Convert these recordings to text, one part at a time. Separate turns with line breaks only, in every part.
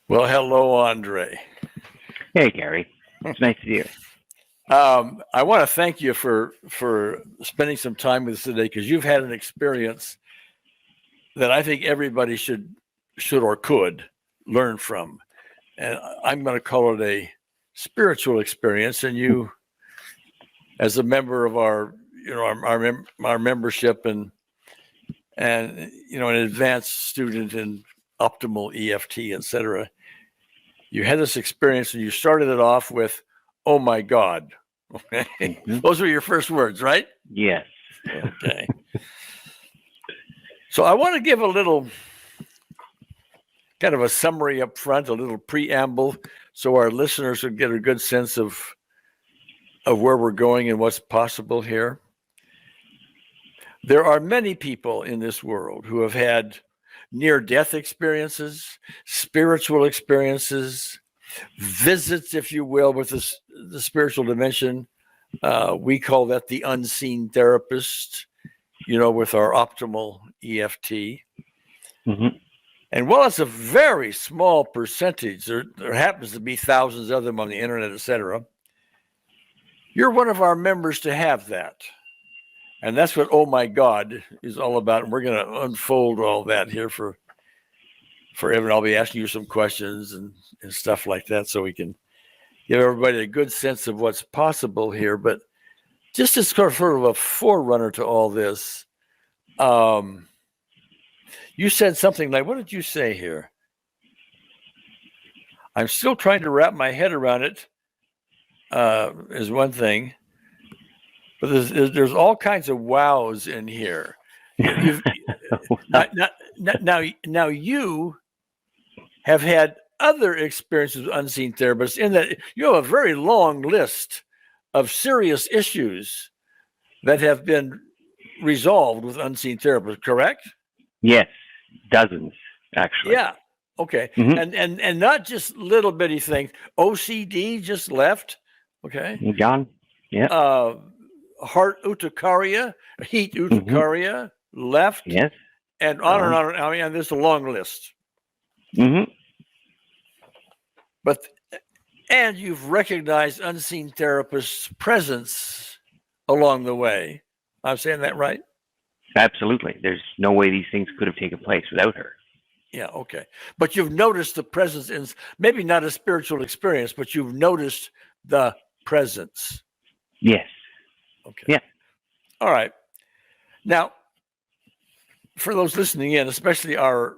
Well, hello, Andre.
Hey, Gary. It's nice to see you.
I want to thank you for spending some time with us today because you've had an experience that I think everybody should or could learn from, and I'm going to call it a spiritual experience. And you, as a member of our membership and an advanced student in optimal EFT, etc. You had this experience and you started it off with, "Oh my God." Okay.
Mm-hmm.
Those were your first words, right?
Yes.
Okay. So I want to give a little kind of a summary up front, a little preamble, so our listeners would get a good sense of where we're going and what's possible here. There are many people in this world who have had near-death experiences, spiritual experiences, visits, if you will, with the spiritual dimension. We call that the unseen therapist, with our optimal EFT.
Mm-hmm.
And while it's a very small percentage, there happens to be thousands of them on the internet, etc. You're one of our members to have that. And that's what "Oh my God" is all about. And we're going to unfold all that here for Evan. I'll be asking you some questions and stuff like that so we can give everybody a good sense of what's possible here. But just as sort of a forerunner to all this, you said something like, what did you say here? I'm still trying to wrap my head around it, is one thing. But there's all kinds of wows in here. Now you have had other experiences with unseen therapists in that you have a very long list of serious issues that have been resolved with unseen therapists, correct?
Yes, dozens, actually.
Yeah. Okay.
Mm-hmm.
And not just little bitty things. OCD just left. Okay.
John? Yeah.
Heart urticaria, heat urticaria left.
Yes.
And on and on. I mean, there's a long list.
Mm-hmm.
And you've recognized unseen therapists' presence along the way. I'm saying that right?
Absolutely. There's no way these things could have taken place without her.
Yeah, okay. But you've noticed the presence in, maybe not a spiritual experience, but you've noticed the presence.
Yes.
Okay.
Yeah.
All right. Now, for those listening in, especially our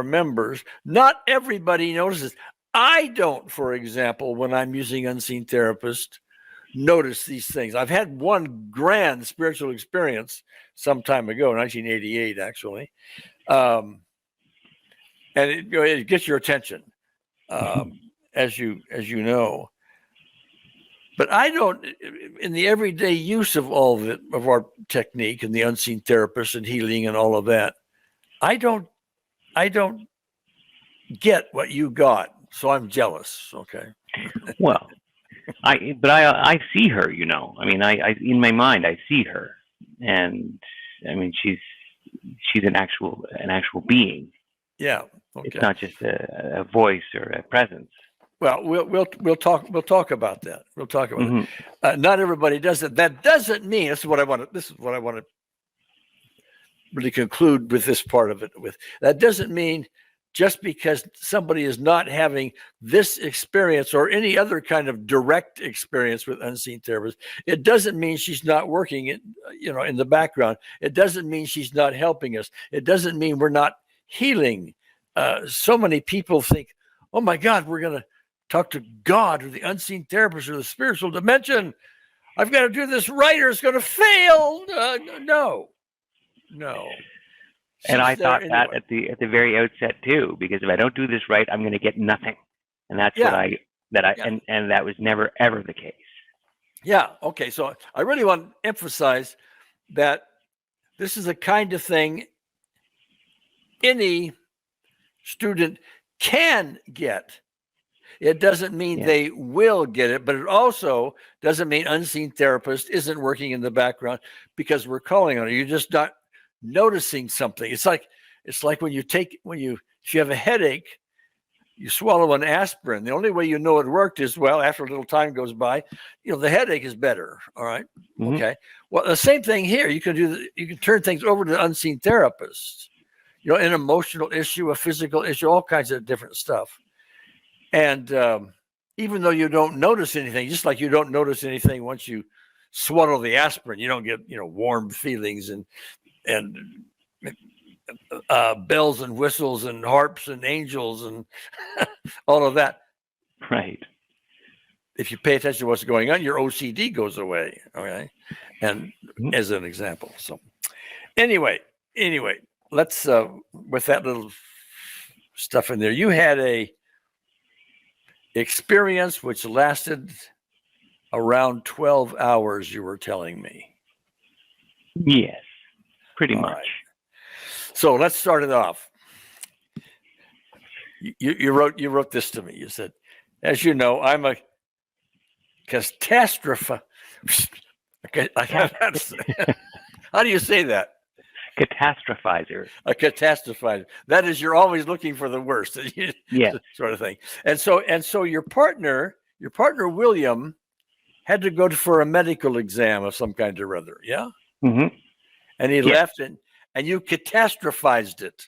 members, not everybody notices. I don't, for example, when I'm using unseen therapist, notice these things. I've had one grand spiritual experience some time ago, 1988, actually. And it gets your attention, as you know. But I don't, in the everyday use of all of it, of our technique and the unseen therapist and healing and all of that, I don't get what you got. So I'm jealous. Okay.
Well, I see her. I mean, I in my mind I see her, and I mean she's an actual being.
Yeah. Okay.
It's not just a voice or a presence.
Well, we'll talk about that. We'll talk about it. Not everybody does it. That doesn't mean this is what I want to really conclude with this part of it. That doesn't mean just because somebody is not having this experience or any other kind of direct experience with unseen therapists, it doesn't mean she's not working in the background. It doesn't mean she's not helping us. It doesn't mean we're not healing. So many people think, "Oh my God, we're going to talk to God or the unseen therapist or the spiritual dimension. I've got to do this right or it's going to fail." No.
And I thought that at the very outset too, because if I don't do this right, I'm going to get nothing, and that's and that was never ever the case.
Yeah. Okay. So I really want to emphasize that this is the kind of thing any student can get. It doesn't mean they will get it, but it also doesn't mean unseen therapist isn't working in the background because we're calling on it. You're just not noticing something. It's like when if you have a headache, You swallow an aspirin. The only way you know it worked is, well, after a little time goes by, the headache is better. All right.
Mhm.
Okay. Well, the same thing here. You can turn things over to unseen therapists, an emotional issue, a physical issue, all kinds of different stuff. And even though you don't notice anything, just like you don't notice anything once you swallow the aspirin, you don't get, warm feelings and bells and whistles and harps and angels and all of that.
Right.
If you pay attention to what's going on, your OCD goes away. Okay. And as an example. So anyway, let's, with that little stuff in there, you had a experience which lasted around 12 hours, you were telling me.
Yes, pretty
All
much.
right. So let's start it off. You wrote this to me. You said, as you know, I'm a catastrophe. How do you say that?
Catastrophizer.
A catastrophizer. That is, you're always looking for the worst.
Yeah.
Sort of thing. And so your partner William had to go for a medical exam of some kind or other. Yeah.
Mm-hmm.
And he left it, and you catastrophized it.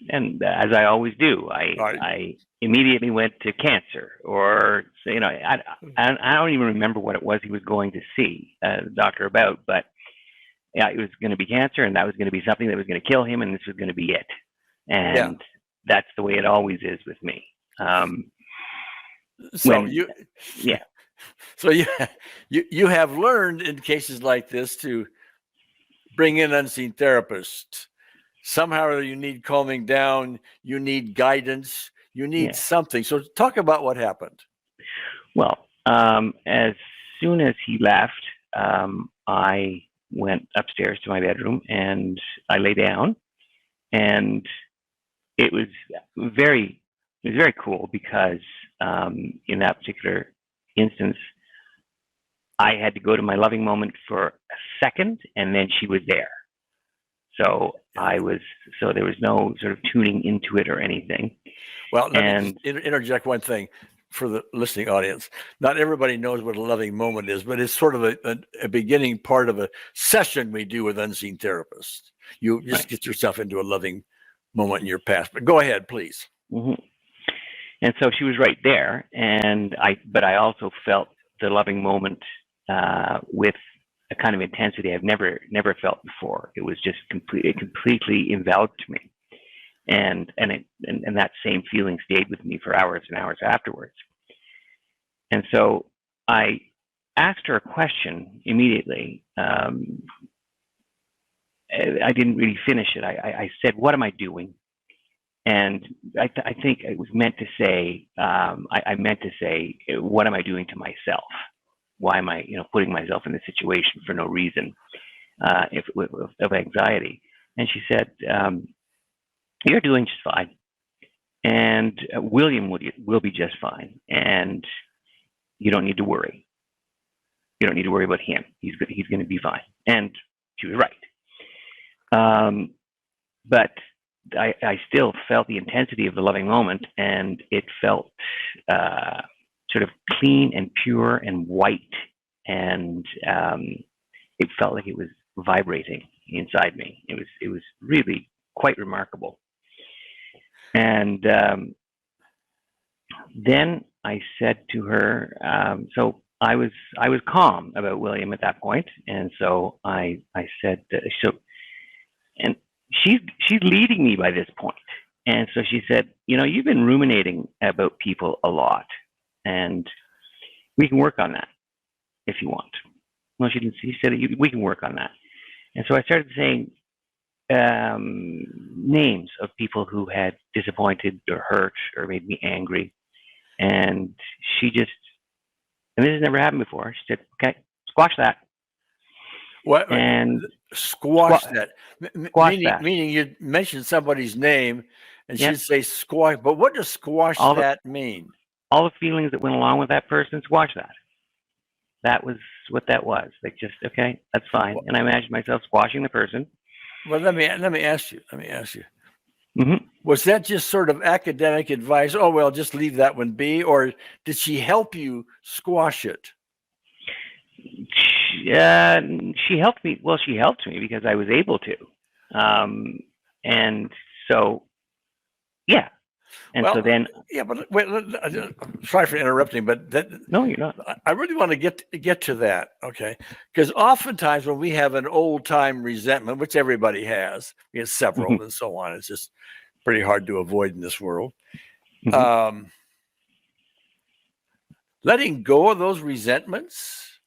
And as I always do, I immediately went to cancer, or I don't even remember what it was he was going to see the doctor about, but yeah, it was going to be cancer, and that was going to be something that was going to kill him, and this was going to be it. And that's the way it always is with me. So
you have learned in cases like this to bring in unseen therapists. Somehow you need calming down, you need guidance, you need something. So talk about what happened.
Well, as soon as he left, I went upstairs to my bedroom and I lay down, and it was very cool because in that particular instance, I had to go to my loving moment for a second, and then she was there. So there was no sort of tuning into it or anything.
Well, let me interject one thing for the listening audience. Not everybody knows what a loving moment is, but it's sort of a beginning part of a session we do with unseen therapists. You just get yourself into a loving moment in your past. But go ahead, please.
Mm-hmm. And so she was right there, but I also felt the loving moment with a kind of intensity I've never felt before. It was just completely enveloped me, and that same feeling stayed with me for hours and hours afterwards. And so I asked her a question immediately. I didn't really finish it. I said, "What am I doing?" And I think it was meant to say, I meant to say, "What am I doing to myself? Why am I, putting myself in this situation for no reason, of anxiety?" And she said, "You're doing just fine, and William will be just fine, and you don't need to worry. You don't need to worry about him. He's going to be fine." And she was right. But I still felt the intensity of the loving moment, and it felt sort of clean and pure and white, and it felt like it was vibrating inside me. It was really quite remarkable. And then I said to her, so I was calm about William at that point, and so I said, and she's leading me by this point, and so she said, "You've been ruminating about people a lot, and we can work on that if you want." Well, she said, "We can work on that." And so I started saying names of people who had disappointed or hurt or made me angry, and she just, and this has never happened before, she said, "Okay, squash that."
What?
And
squash that.
That.
Meaning you mentioned somebody's name and she'd say squash, but what does squash that mean?
All the feelings that went along with that person, squash that. That was what that was. Like, just, okay, that's fine. And I imagined myself squashing the person.
Well, let me ask you.
Mm-hmm.
Was that just sort of academic advice? Oh, well, just leave that one be. Or did she help you squash it?
She helped me. Well, she helped me because I was able to. And so, yeah. And
well,
so then,
yeah, but wait, sorry for interrupting, but
no, you're not.
I really want to get to that, okay? Because oftentimes when we have an old time resentment, which everybody has, we have several
Mm-hmm.
and so on, it's just pretty hard to avoid in this world.
Mm-hmm.
Letting go of those resentments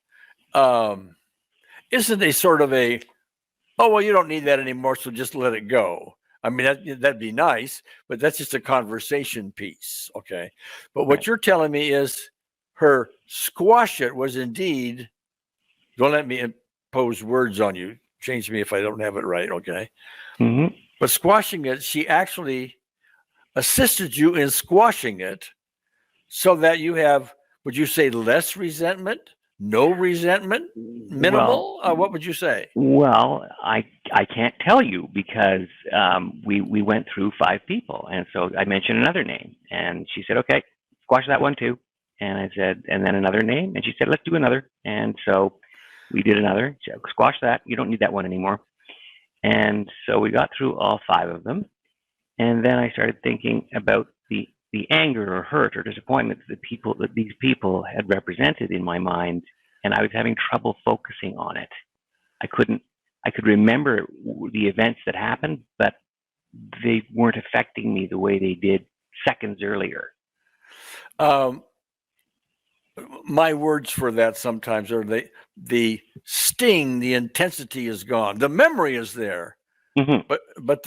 isn't a sort of a, oh, well, you don't need that anymore, so just let it go. I mean, that'd be nice, but that's just a conversation piece, okay? But what you're telling me is her squash it was indeed, don't let me impose words on you, change me if I don't have it right, okay?
Mm-hmm.
But squashing it, she actually assisted you in squashing it so that you have, would you say less resentment? No resentment? Minimal?
Well,
what would you say?
Well, I can't tell you because we went through 5 people, and so I mentioned another name, and she said, "Okay, squash that one too." And I said, and then another name, and she said, "Let's do another." And so we did another. She said, "Squash that. You don't need that one anymore." And so we got through all 5 of them, and then I started thinking about the anger or hurt or disappointment that these people had represented in my mind, and I was having trouble focusing on it. I could remember the events that happened, but they weren't affecting me the way they did seconds earlier.
My words for that sometimes are the sting, the intensity is gone. The memory is there,
Mm-hmm.
but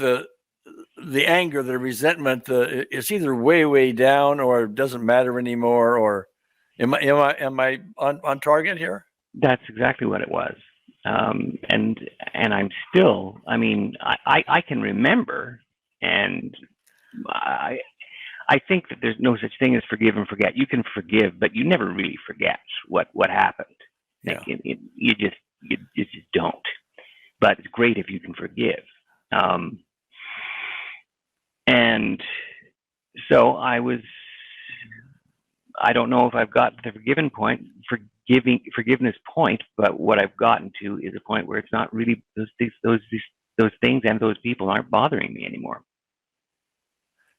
the anger, the resentment, it's either way down or it doesn't matter anymore. Or am I on target here?
That's exactly what it was. And I'm still. I mean, I can remember, and I think that there's no such thing as forgive and forget. You can forgive, but you never really forget what happened.
Yeah.
Like you just don't. But it's great if you can forgive. And so I don't know if I've got the forgiveness point, but what I've gotten to is a point where it's not really those things and those people aren't bothering me anymore.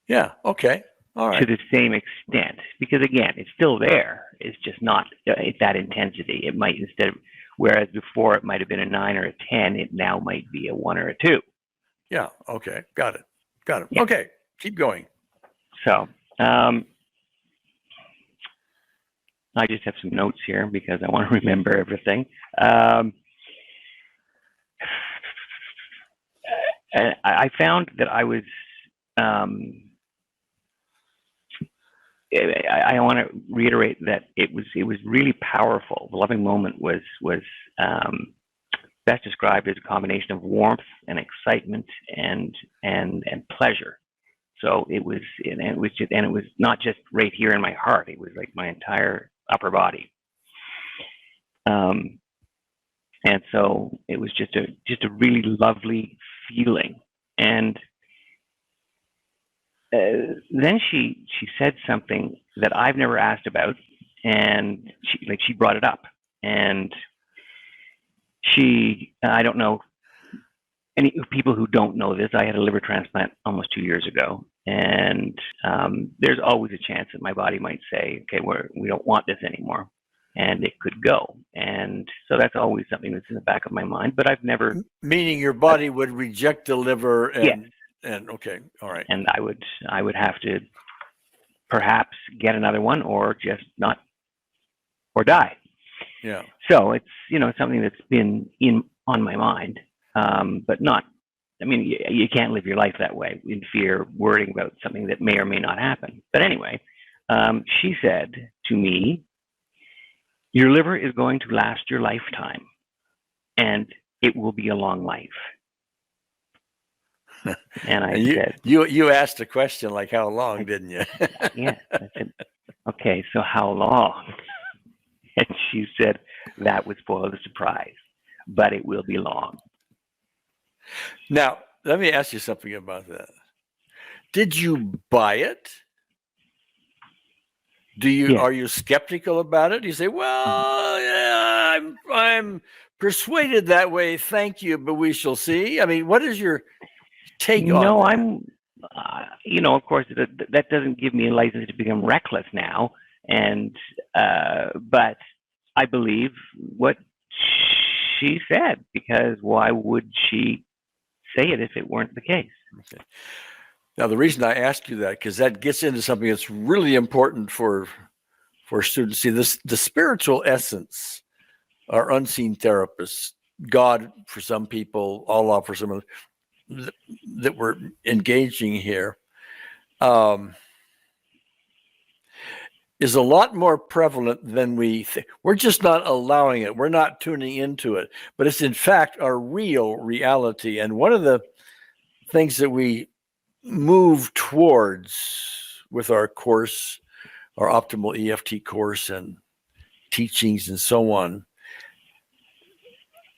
Yeah. Okay. All right.
To the same extent, because again, it's still there. It's just not at that intensity. It might whereas before it might have been a 9 or a 10, it now might be a 1 or a 2.
Yeah. Okay. Got it.
Yeah.
Okay. Keep going.
So, I just have some notes here because I want to remember everything. I found that I was. I want to reiterate that it was really powerful. The loving moment was best described as a combination of warmth and excitement and pleasure. So it was not just right here in my heart. It was like my entire upper body. And so it was just a really lovely feeling. And then she said something that I've never asked about, and she brought it up. And I don't know any people who don't know this. I had a liver transplant almost 2 years ago, and there's always a chance that my body might say, okay, we don't want this anymore, and it could go. And so that's always something that's in the back of my mind, but I've never.
Meaning your body would reject the liver and.
Yes.
And okay, all right.
And I would have to perhaps get another one, or just not, or die.
Yeah.
So it's something that's been on my mind, but not. I mean, you can't live your life that way in fear, worrying about something that may or may not happen. But anyway, she said to me, "Your liver is going to last your lifetime, and it will be a long life." And I said,
you asked a question like, how long, didn't you?
Yeah. I said, okay, so how long? And she said, that would spoil the surprise, but it will be long.
Now, let me ask you something about that. Did you buy it?
Yes.
Are you skeptical about it? You say, well, yeah, I'm persuaded that way. Thank you, but we shall see. I mean, what is your take on
No,
that?
I'm, of course, that doesn't give me a license to become reckless now. And, but I believe what she said, because why would she say it if it weren't the case?
Okay. Now, the reason I ask you that, because that gets into something that's really important for students. See, the spiritual essence, our unseen therapists, God for some people, Allah for some of that we're engaging here, is a lot more prevalent than we think. We're just not allowing it. We're not tuning into it, but it's in fact our real reality. And one of the things that we move towards with our course, our optimal EFT course and teachings and so on,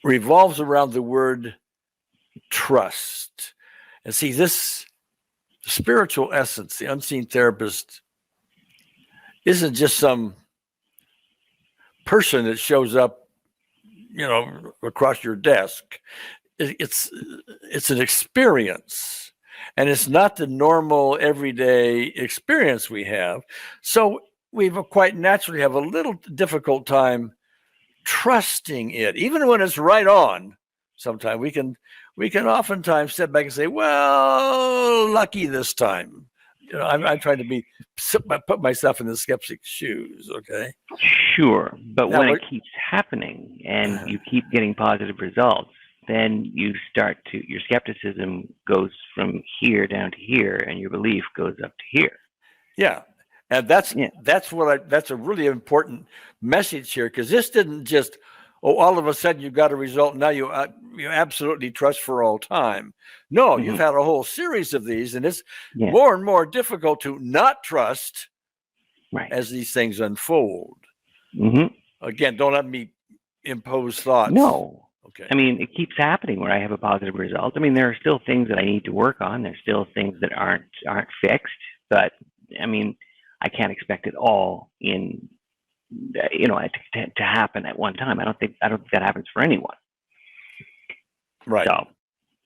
revolves around the word trust. And see, this spiritual essence, the unseen therapist, isn't just some person that shows up, across your desk. It's an experience, and it's not the normal everyday experience we have. So we quite naturally have a little difficult time trusting it, even when it's right on. Sometimes we can oftentimes step back and say, well, lucky this time. I'm trying to put myself in the skeptic's shoes. Okay.
Sure, but
Now,
when it keeps happening and you keep getting positive results, then you start your skepticism goes from here down to here, and your belief goes up to here.
Yeah. And that's a really important message here, because this didn't just, all of a sudden you got a result and now you absolutely trust for all time. No, you've had a whole series of these, and it's more and more difficult to not trust as these things unfold. Again, don't let me impose thoughts.
No.
Okay.
I mean, it keeps happening where I have a positive result. I mean, there are still things that I need to work on. There's still things that aren't fixed, but I mean, I can't expect it all to happen at one time. I don't think that happens for anyone.
Right.
So,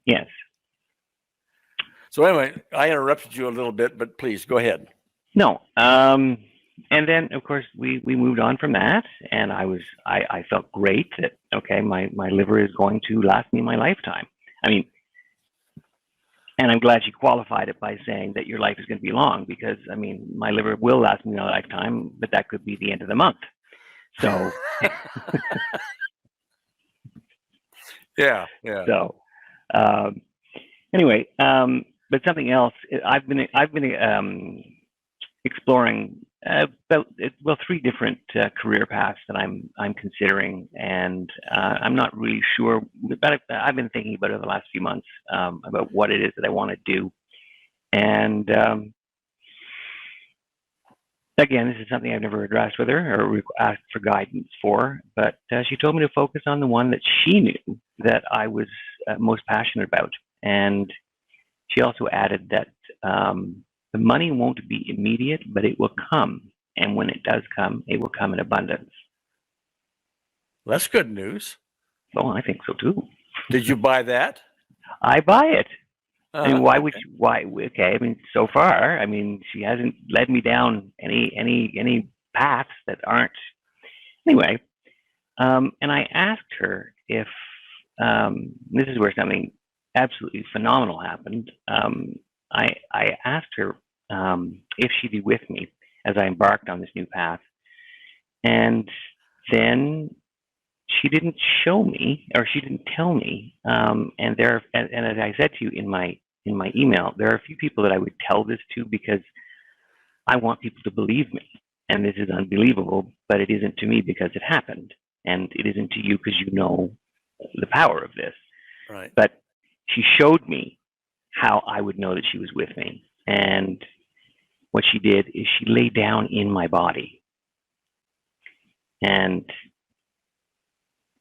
yes.
So anyway, I interrupted you a little bit, but please go ahead.
No. And then, of course, we moved on from that, and I felt great that, okay, my liver is going to last me my lifetime. I mean, and I'm glad she qualified it by saying that your life is going to be long, because, I mean, my liver will last me my lifetime, but that could be the end of the month. So,
yeah.
So, anyway, but something else, I've been exploring three different career paths that I'm considering, and I'm not really sure. But I've been thinking about it the last few months about what it is that I want to do, and again, this is something I've never addressed with her or asked for guidance for. But she told me to focus on the one that she knew that I was most passionate about, and she also added that the money won't be immediate, but it will come. And when it does come, it will come in abundance.
Well, that's good news.
Oh, I think so too.
Did you buy that?
I buy it. I mean, why would you? Why? Okay. I mean, so far, I mean, she hasn't led me down any paths that aren't. Anyway, and I asked her if this is where something absolutely phenomenal happened. I asked her if she'd be with me as I embarked on this new path, and then she didn't show me, or she didn't tell me. And as I said to you in my email, there are a few people that I would tell this to because I want people to believe me. And this is unbelievable, but it isn't to me because it happened, and it isn't to you because you know the power of this.
Right.
But she showed me how I would know that she was with me. And what she did is she lay down in my body, and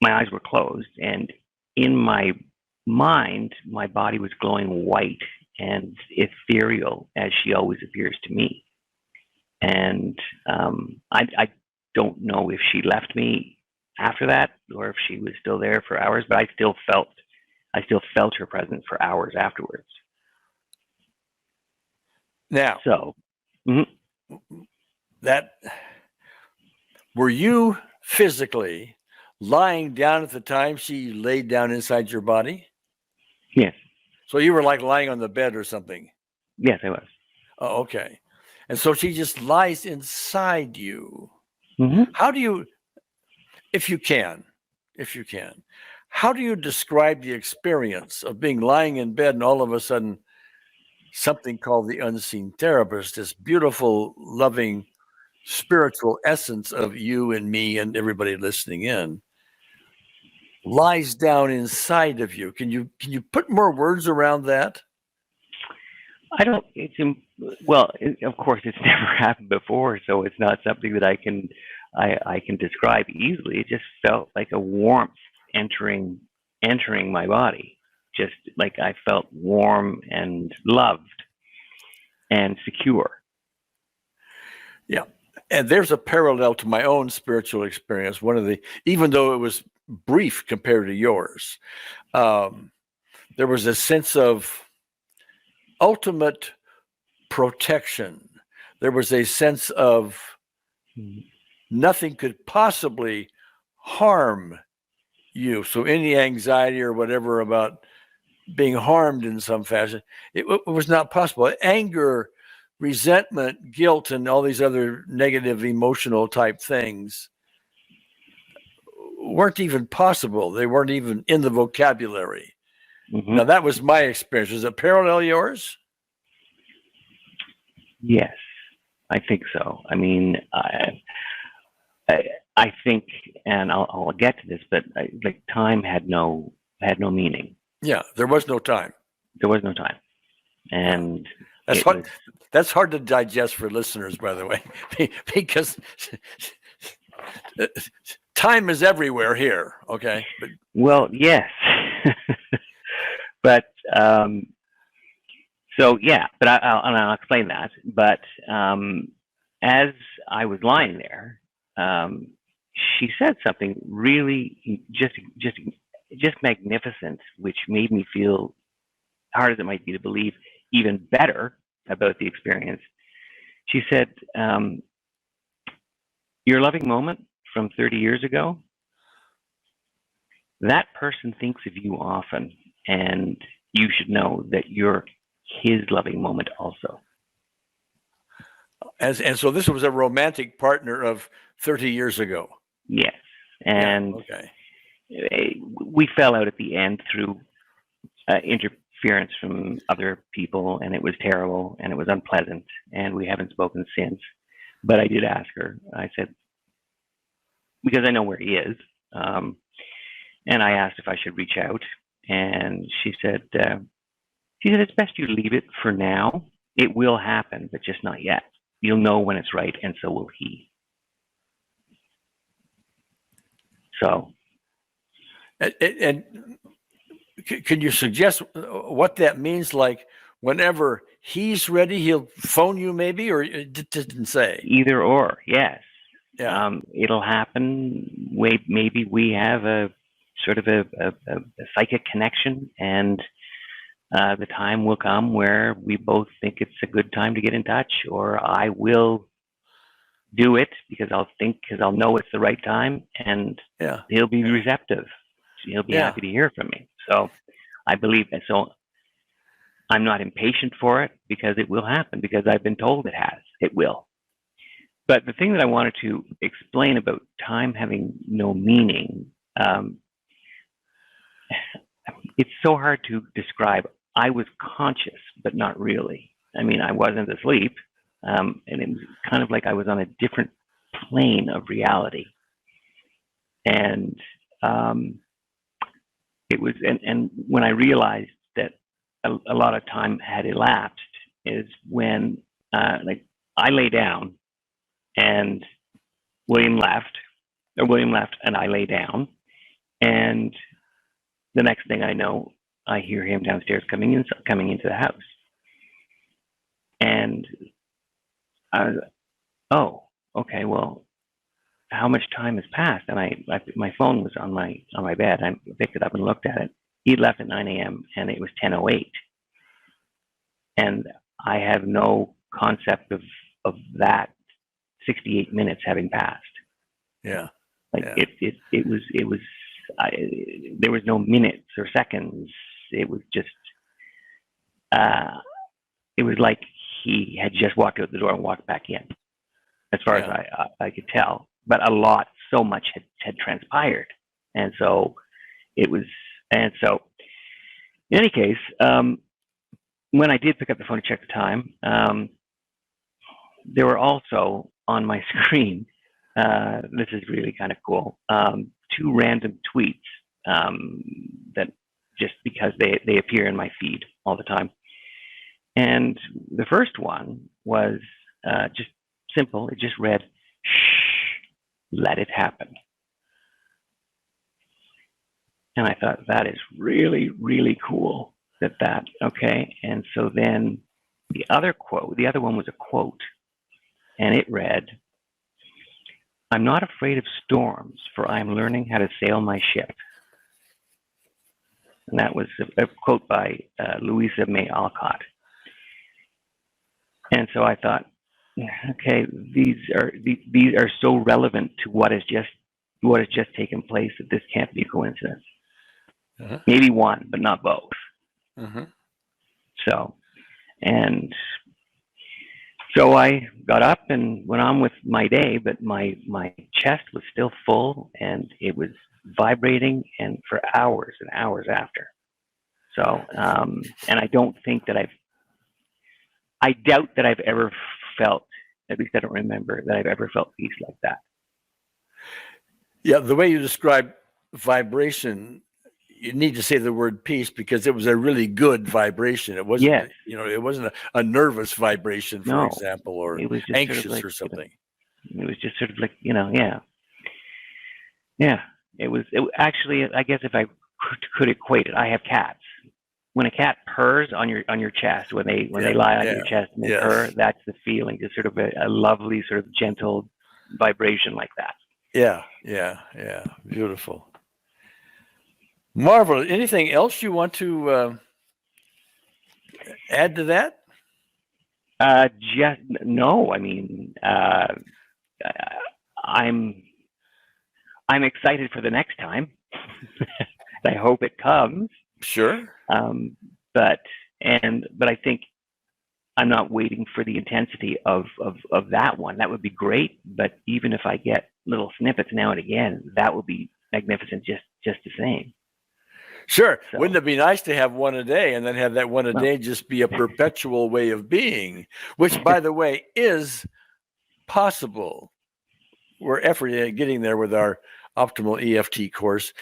my eyes were closed, and in my mind, my body was glowing white, and ethereal as she always appears to me. And I don't know if she left me after that or if she was still there for hours, but I still felt her presence for hours afterwards.
Now,
so
that were you physically lying down at the time she laid down inside your body?
Yes.
So you were like lying on the bed or something?
Yes, I was.
Oh, okay. And so she just lies inside you.
Mm-hmm.
How do you, if you can, how do you describe the experience of being lying in bed and all of a sudden something called the unseen therapist, this beautiful, loving, spiritual essence of you and me and everybody listening in, lies down inside of you? Can you put more words around that?
I don't. Well, of course, it's never happened before, so it's not something that I can describe easily. It just felt like a warmth entering my body, just like I felt warm and loved and secure.
Yeah, and there's a parallel to my own spiritual experience. Even though it was brief compared to yours, there was a sense of ultimate protection. There was a sense of nothing could possibly harm you. So any anxiety or whatever about being harmed in some fashion, it was not possible. Anger, resentment, guilt, and all these other negative emotional type things weren't even possible. They weren't even in the vocabulary.
Mm-hmm.
Now, that was my experience. Does it parallel yours?
Yes, I think so. I mean, I think, and I'll get to this, but like time had no meaning.
Yeah, there was no time.
There was no time, and
that's hard to digest for listeners, by the way, because time is everywhere here. Okay.
Well, yes, but so yeah, but I'll explain that. But as I was lying there, she said something really just magnificent, which made me feel, hard as it might be to believe, even better about the experience. She said, your loving moment from 30 years ago, that person thinks of you often, and you should know that you're his loving moment also.
And so this was a romantic partner of 30 years ago.
Yes. And
yeah, okay.
We fell out at the end through interference from other people, and it was terrible and it was unpleasant, and we haven't spoken since. But I did ask her, I said, because I know where he is, and I asked if I should reach out, and she said it's best you leave it for now. It will happen, but just not yet. You'll know when it's right, and so will he. So.
And can you suggest what that means? Like whenever he's ready, he'll phone you maybe, or it didn't say?
Either or, yes.
Yeah.
It'll happen. Maybe we have a sort of a psychic connection, and the time will come where we both think it's a good time to get in touch, or I will do it because I'll know it's the right time, and he'll be receptive. He'll be happy to hear from me. So I believe that. So I'm not impatient for it because it will happen, because I've been told it will. But the thing that I wanted to explain about time having no meaning, it's so hard to describe. I was conscious, but not really. I mean, I wasn't asleep, and it was kind of like I was on a different plane of reality. And it was, and when I realized that a lot of time had elapsed is when, like, I lay down, and William left, and I lay down, and the next thing I know, I hear him downstairs coming into the house. And I was, oh, okay, well, how much time has passed? And my phone was on my bed. I picked it up and looked at it. He left at 9 a.m. and it was 10:08. And I have no concept of that 68 minutes having passed.
Yeah.
Like
Yeah.
it was there was no minutes or seconds. It was just it was like he had just walked out the door and walked back in, as far as I could tell. But so much had transpired, and so it was. And so, in any case, when I did pick up the phone to check the time, there were also on my screen. This is really kind of cool. 2 random tweets that just because they appear in my feed all the time. And the first one was just simple. It just read, "Shh, let it happen." And I thought, that is really, really cool. Okay. And so then the other one was a quote, and it read, "I'm not afraid of storms, for I am learning how to sail my ship." And that was a quote by Louisa May Alcott. And so I thought, okay, these are so relevant to what has just taken place that this can't be a coincidence.
Uh-huh.
Maybe one, but not both.
Uh-huh.
So I got up and went on with my day, but my chest was still full and it was vibrating, and for hours and hours after. So, and I don't think that I doubt that I've ever felt, at least I don't remember that I've ever felt peace like that.
Yeah, the way you describe vibration, you need to say the word peace, because it was a really good vibration. It wasn't,
Yes.
It wasn't a nervous vibration, for example, or
it was just
anxious
sort of like,
or something.
It was just sort of like, yeah. It actually, I guess if I could equate it, I have cats. When a cat purrs on your chest, when they lie on your chest and they purr, that's the feeling, just sort of a lovely, sort of gentle vibration like that.
Yeah. Beautiful. Marvelous. Anything else you want to add to that?
Just no. I mean, I'm excited for the next time. I hope it comes.
Sure.
But I think I'm not waiting for the intensity of that one. That would be great. But even if I get little snippets now and again, that would be magnificent just the same.
Sure.
So,
wouldn't it be nice to have one a day, and then have that one a day just be a perpetual way of being, which, by the way, is possible. We're getting there with our optimal EFT course.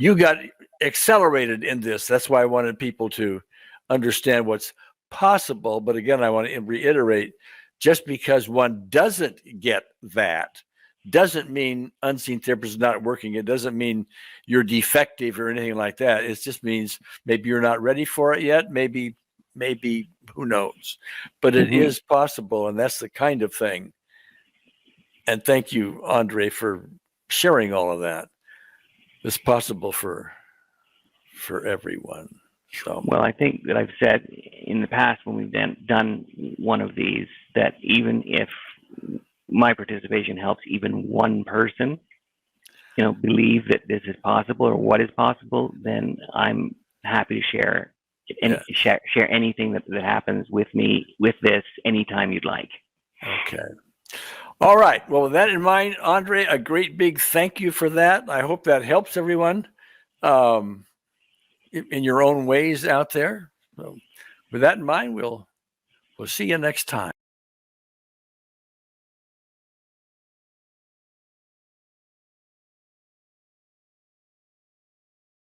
You got accelerated in this. That's why I wanted people to understand what's possible. But again, I want to reiterate, just because one doesn't get that doesn't mean unseen therapy is not working. It doesn't mean you're defective or anything like that. It just means maybe you're not ready for it yet. Maybe who knows? But it is possible, and that's the kind of thing. And thank you, Andre, for sharing all of that. It's possible for everyone. So,
well, I think that I've said in the past when we've done one of these, that even if my participation helps even one person, believe that this is possible or what is possible, then I'm happy to share share anything that happens with me with this anytime you'd like.
Okay. All right. Well, with that in mind, Andre, a great big thank you for that. I hope that helps everyone in your own ways out there. So with that in mind, we'll see you next time.